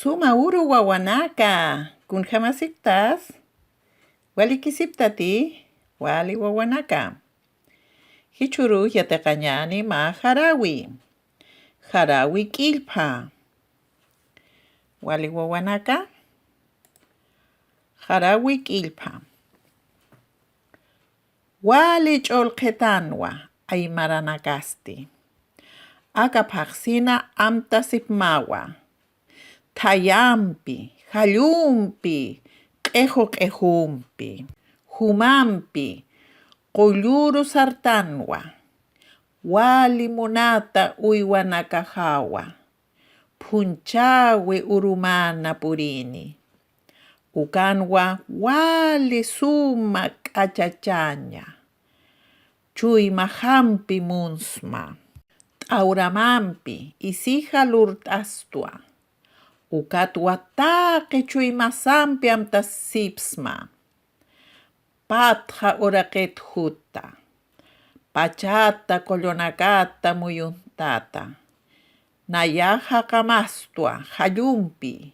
Suma uru wawanaka, kunjamasiptas, walikisiptati, wali wawanaka. Hichuru yateqañani ma harawi. Harawi k'illpha. Wali wawanaka, harawi k'illpha. Wali ch'olqetanwa aymaranakasti. Akapaqsina amtasipmawa. Tayampi, hallumpi, q'ejumpi, humampi, qulluru sartanwa, wali munata uywanakahawa, punchawi urumana purini, ukanwa wali sumak k'achachaña, chuyma hampi munsma, t'awramanpi isija lurt'astua, ukatwa taqi chuymasanpi amtasipsma, patja uraqet hutta, pachata kollonakata muyuntata, nayaja kamastua hallumpi,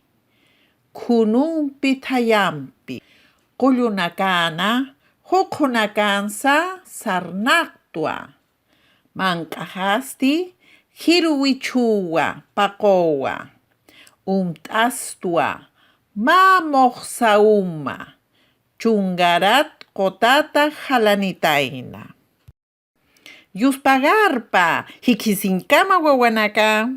kunumpi tayampi, qullunakana huqhunakansa sarnaqtua, mank'ajasti hiruwichuwa paqowa, umt'astua mamoq sawuma, chungarat qotata halanitayna. Yuspagarpa hikisinkama wawanaka.